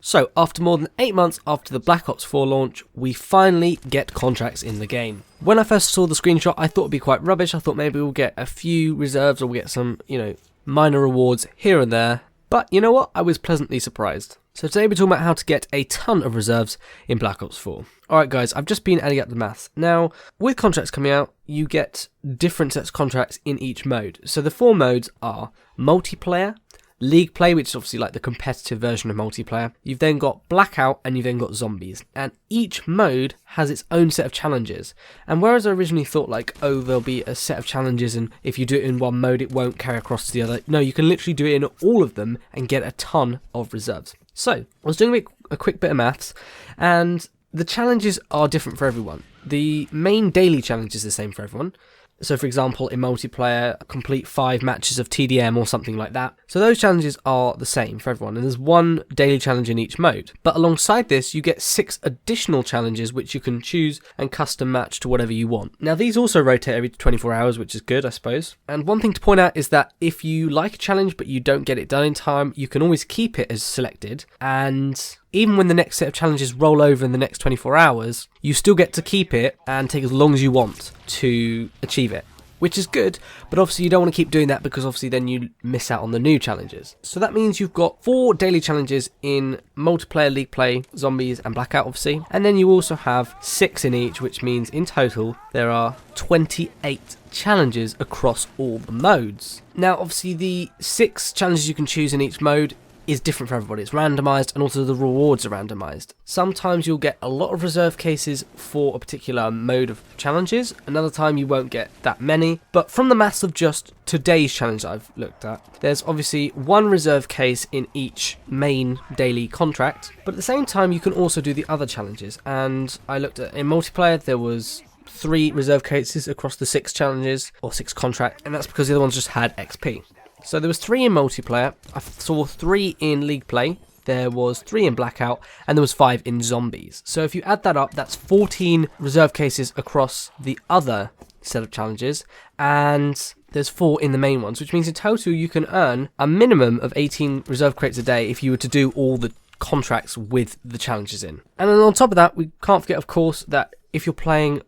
So, after more than 8 months after the Black Ops 4 launch, we finally get contracts in the game. When I first saw the screenshot, I thought it'd be quite rubbish. I thought maybe we'll get a few reserves or we'll get some, minor rewards here and there. But you know what? I was pleasantly surprised. So today we're talking about how to get a ton of reserves in Black Ops 4. Alright guys, I've just been adding up the maths. Now, with contracts coming out, you get different sets of contracts in each mode. So the 4 modes are multiplayer, League play, which is obviously like the competitive version of multiplayer. You've then got Blackout and you've then got Zombies. And each mode has its own set of challenges. And whereas I originally thought there'll be a set of challenges and if you do it in one mode it won't carry across to the other. No, you can literally do it in all of them and get a ton of reserves. So, I was doing a quick bit of maths and the challenges are different for everyone. The main daily challenge is the same for everyone. So for example, in multiplayer, complete 5 matches of TDM or something like that. So those challenges are the same for everyone, and there's 1 daily challenge in each mode. But alongside this, you get 6 additional challenges which you can choose and custom match to whatever you want. Now these also rotate every 24 hours, which is good, I suppose. And one thing to point out is that if you like a challenge but you don't get it done in time, you can always keep it as selected, and even when the next set of challenges roll over in the next 24 hours, you still get to keep it and take as long as you want to achieve it, which is good, but obviously you don't want to keep doing that because obviously then you miss out on the new challenges. So that means you've got 4 daily challenges in multiplayer, League play, Zombies and Blackout obviously, and then you also have 6 in each, which means in total there are 28 challenges across all the modes. Now obviously the 6 challenges you can choose in each mode is different for everybody. It's randomized and also the rewards are randomized. Sometimes you'll get a lot of reserve cases for a particular mode of challenges, another time you won't get that many, but from the maths of just today's challenge I've looked at, there's obviously 1 reserve case in each main daily contract, but at the same time you can also do the other challenges, and I looked at in multiplayer there was 3 reserve cases across the 6 challenges or 6 contracts, and that's because the other ones just had XP. So there was 3 in multiplayer, I saw 3 in League play, there was 3 in Blackout, and there was 5 in Zombies. So if you add that up, that's 14 reserve cases across the other set of challenges, and there's 4 in the main ones, which means in total you can earn a minimum of 18 reserve crates a day if you were to do all the contracts with the challenges in. And then on top of that, we can't forget of course that if you're playing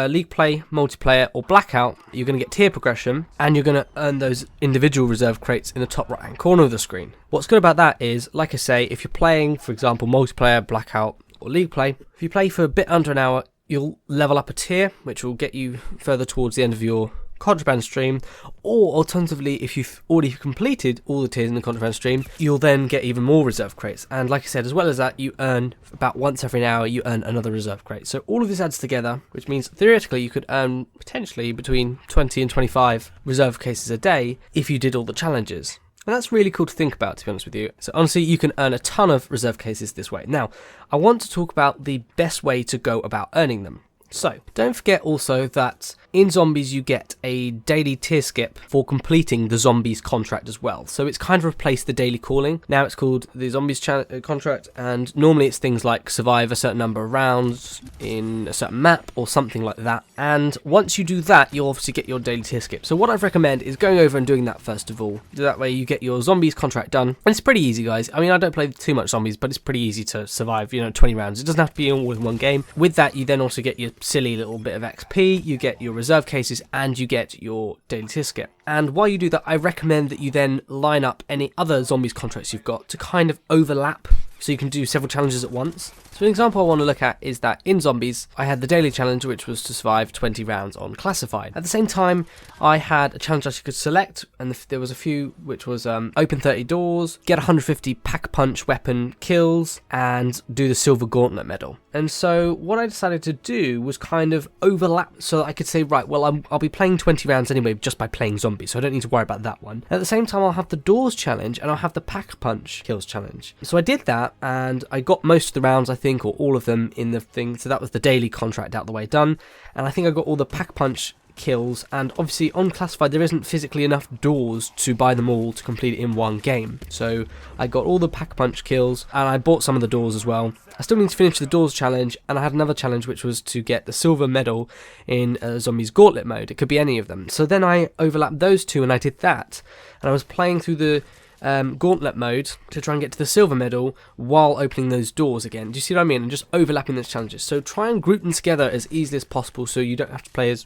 League play, multiplayer or Blackout, you're going to get tier progression and you're going to earn those individual reserve crates in the top right hand corner of the screen. What's good about that is, like I say, if you're playing, for example, multiplayer, Blackout or League play, if you play for a bit under an hour, you'll level up a tier, which will get you further towards the end of your contraband stream, or alternatively if you've already completed all the tiers in the contraband stream, you'll then get even more reserve crates. And like I said, as well as that, you earn about once every hour you earn another reserve crate. So all of this adds together, which means theoretically you could earn potentially between 20 and 25 reserve cases a day if you did all the challenges. And that's really cool to think about, to be honest with you. So honestly, you can earn a ton of reserve cases this way. Now, I want to talk about the best way to go about earning them. So, don't forget also that in Zombies you get a daily tier skip for completing the Zombies contract as well. So it's kind of replaced the daily calling. Now it's called the Zombies contract, and normally it's things like survive a certain number of rounds in a certain map or something like that. And once you do that, you'll obviously get your daily tier skip. So what I'd recommend is going over and doing that first of all. That way you get your Zombies contract done. And it's pretty easy, guys. I mean, I don't play too much Zombies, but it's pretty easy to survive, 20 rounds. It doesn't have to be all in one game. With that, you then also get your silly little bit of XP, you get your reserve cases, and you get your daily tier skip. And while you do that, I recommend that you then line up any other Zombies contracts you've got to kind of overlap, so you can do several challenges at once. So an example I want to look at is that in Zombies, I had the daily challenge, which was to survive 20 rounds on Classified. At the same time, I had a challenge that you could select, and there was a few, which was open 30 doors, get 150 pack-punch weapon kills, and do the Silver Gauntlet medal. And so what I decided to do was kind of overlap, so that I could say, right, well, I'll be playing 20 rounds anyway just by playing Zombies, so I don't need to worry about that one. At the same time, I'll have the doors challenge, and I'll have the pack-punch kills challenge. So I did that, and I got most of the rounds, I think, or all of them in the thing. So that was the daily contract out the way done. And I think I got all the pack-punch kills, and obviously on Classified there isn't physically enough doors to buy them all to complete it in one game. So I got all the pack-punch kills, and I bought some of the doors as well. I still need to finish the doors challenge, and I had another challenge which was to get the silver medal in Zombies Gauntlet mode. It could be any of them. So then I overlapped those two and I did that. And I was playing through the gauntlet mode to try and get to the silver medal while opening those doors again. Do you see what I mean? And just overlapping those challenges. So try and group them together as easily as possible so you don't have to play as,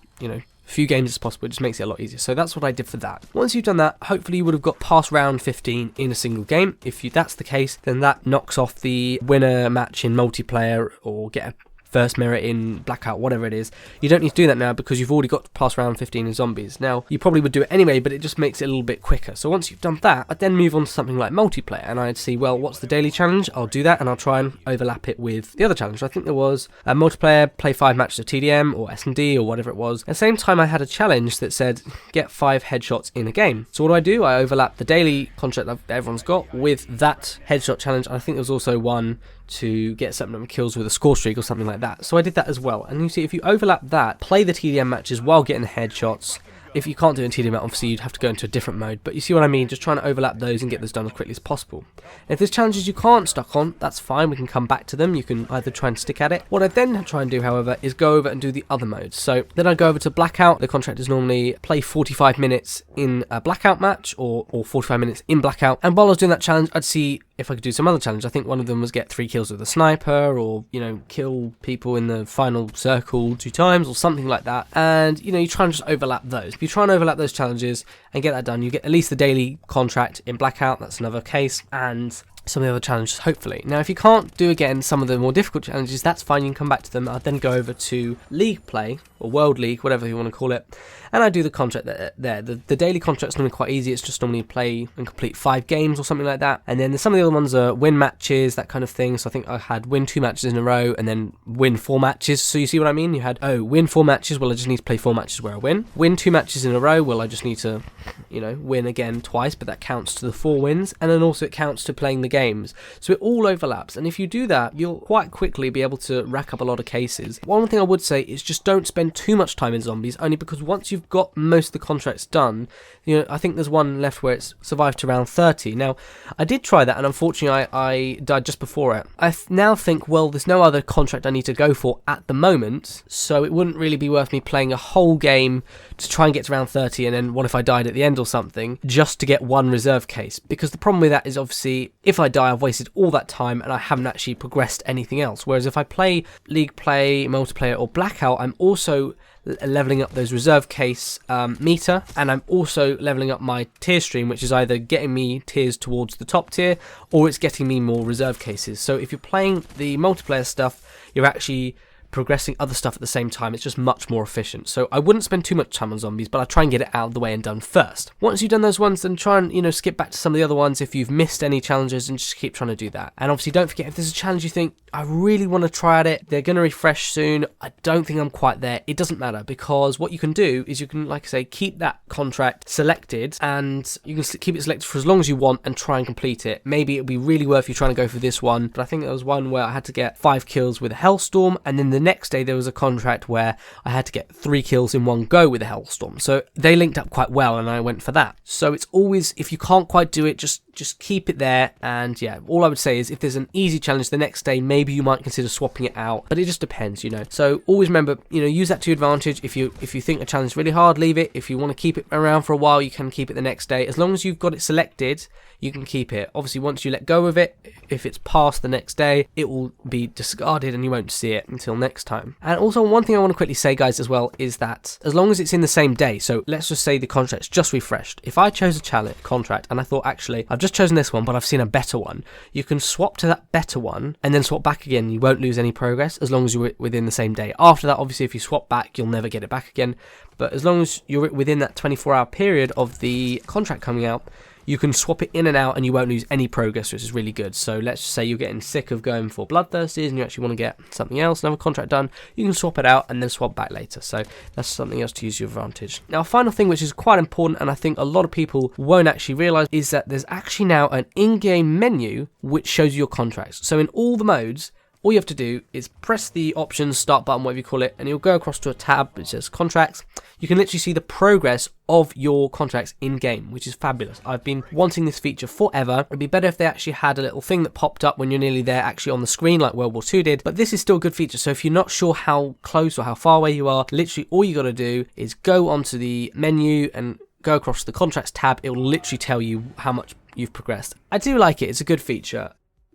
few games as possible. It just makes it a lot easier. So that's what I did for that. Once you've done that, hopefully you would have got past round 15 in a single game. If that's the case, then that knocks off the winner match in multiplayer or get a first merit in Blackout, whatever it is. You don't need to do that now because you've already got past round 15 in zombies. Now, you probably would do it anyway, but it just makes it a little bit quicker. So once you've done that, I'd then move on to something like multiplayer, and I'd see, well, what's the daily challenge? I'll do that, and I'll try and overlap it with the other challenge. I think there was a multiplayer, play 5 matches of TDM or S&D or whatever it was. At the same time, I had a challenge that said, get 5 headshots in a game. So what do? I overlap the daily contract that everyone's got with that headshot challenge. I think there was also one to get certain number of kills with a score streak or something like that. So I did that as well. And you see, if you overlap that, play the TDM matches while getting the headshots. If you can't do it in TDM, obviously you'd have to go into a different mode. But you see what I mean? Just trying to overlap those and get those done as quickly as possible. And if there's challenges you can't stuck on, that's fine. We can come back to them. You can either try and stick at it. What I then try and do, however, is go over and do the other modes. So then I go over to Blackout. The contract is normally play 45 minutes in a Blackout match or 45 minutes in Blackout. And while I was doing that challenge, I'd see if I could do some other challenge. I think one of them was get 3 kills with a sniper or, kill people in the final circle 2 times or something like that. And, you try and just overlap those. If you try and overlap those challenges and get that done, you get at least the daily contract in Blackout. That's another case. And some of the other challenges, hopefully. Now, if you can't do, again, some of the more difficult challenges, that's fine. You can come back to them. I'll then go over to League Play, or World League, whatever you want to call it, and I do the contract there. The daily contract's normally quite easy. It's just normally play and complete 5 games or something like that. And then some of the other ones are win matches, that kind of thing. So I think I had win 2 matches in a row and then win 4 matches. So you see what I mean? You had, win 4 matches. Well, I just need to play 4 matches where I win. Win 2 matches in a row. Well, I just need to, win again twice, but that counts to the 4 wins. And then also it counts to playing the games. So it all overlaps. And if you do that, you'll quite quickly be able to rack up a lot of cases. One thing I would say is just don't spend too much time in zombies, only because once you've got most of the contracts done, I think there's one left where it's survived to round 30. Now, I did try that, and unfortunately I died just before it. I now think, well, there's no other contract I need to go for at the moment, so it wouldn't really be worth me playing a whole game to try and get to round 30, and then what if I died at the end or something, just to get one reserve case? Because the problem with that is, obviously, if I die, I've wasted all that time, and I haven't actually progressed anything else. Whereas if I play League Play, Multiplayer, or Blackout, I'm also leveling up those reserve case meter, and I'm also leveling up my tier stream, which is either getting me tiers towards the top tier or it's getting me more reserve cases. So if you're playing the multiplayer stuff, you're actually progressing other stuff at the same time. It's just much more efficient. So I wouldn't spend too much time on zombies, but I try and get it out of the way and done first. Once you've done those ones, then try and skip back to some of the other ones if you've missed any challenges, and just keep trying to do that. And obviously don't forget, if there's a challenge you think, I really want to try at it, they're going to refresh soon, I don't think I'm quite there, it doesn't matter, because what you can do is you can, like I say, keep that contract selected, and you can keep it selected for as long as you want and try and complete it. Maybe it'll be really worth you trying to go for this one, but I think there was one where I had to get 5 kills with a Hellstorm, and then the next day there was a contract where I had to get 3 kills in one go with a Hellstorm. So they linked up quite well, and I went for that. So it's always, if you can't quite do it, just keep it there. And yeah, all I would say is if there's an easy challenge the next day, maybe you might consider swapping it out, but it just depends, So always remember, use that to your advantage. If you think a challenge is really hard, leave it. If you want to keep it around for a while, you can keep it the next day. As long as you've got it selected, you can keep it. Obviously, once you let go of it, if it's past the next day, it will be discarded and you won't see it until next time. And also, one thing I want to quickly say, guys, as well, is that as long as it's in the same day, so let's just say the contract's just refreshed. If I chose a challenge contract and I thought, actually, I've just chosen this one, but I've seen a better one, you can swap to that better one and then swap back again. You won't lose any progress as long as you're within the same day. After that, obviously, if you swap back, you'll never get it back again. But as long as you're within that 24-hour period of the contract coming out, you can swap it in and out and you won't lose any progress, which is really good. So let's just say you're getting sick of going for Bloodthirsters and you actually want to get something else, another contract done, you can swap it out and then swap back later. So that's something else to use your advantage. Now, a final thing which is quite important, and I think a lot of people won't actually realise, is that there's actually now an in-game menu which shows you your contracts. So in all the modes, all you have to do is press the options, start button, whatever you call it, and you'll go across to a tab which says contracts. You can literally see the progress of your contracts in-game, which is fabulous. I've been wanting this feature forever. It'd be better if they actually had a little thing that popped up when you're nearly there actually on the screen like World War II did, but this is still a good feature. So if you're not sure how close or how far away you are, literally all you got to do is go onto the menu and go across the contracts tab, it will literally tell you how much you've progressed. I do like it, it's a good feature.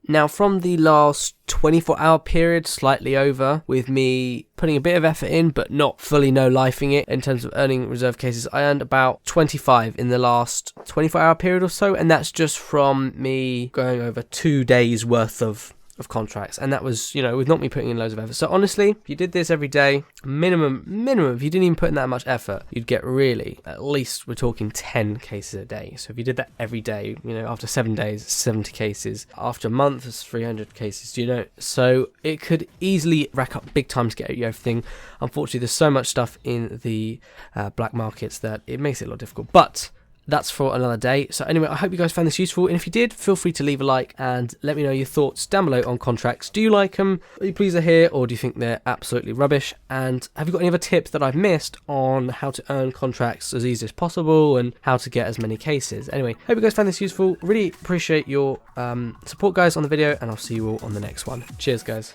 Now, from the last 24-hour period, slightly over, with me putting a bit of effort in, but not fully no-lifing it in terms of earning reserve cases, I earned about 25 in the last 24-hour period or so, and that's just from me going over 2 days worth of contracts, and that was, you know, with not me putting in loads of effort. So honestly, if you did this every day, minimum, if you didn't even put in that much effort, you'd get really, at least we're talking 10 cases a day. So if you did that every day, you know, after 7 days, 70 cases, after a month, it's 300 cases, you know, so it could easily rack up big time to get you everything. Unfortunately, there's so much stuff in the black markets that it makes it a lot difficult, but that's for another day. So anyway, I hope you guys found this useful, and if you did, feel free to leave a like and let me know your thoughts down below on contracts. Do you like them? Are you pleased they're here, or do you think they're absolutely rubbish? And have you got any other tips that I've missed on how to earn contracts as easy as possible and how to get as many cases? Anyway, hope you guys found this useful. Really appreciate your support, guys, on the video, and I'll see you all on the next one. Cheers, guys.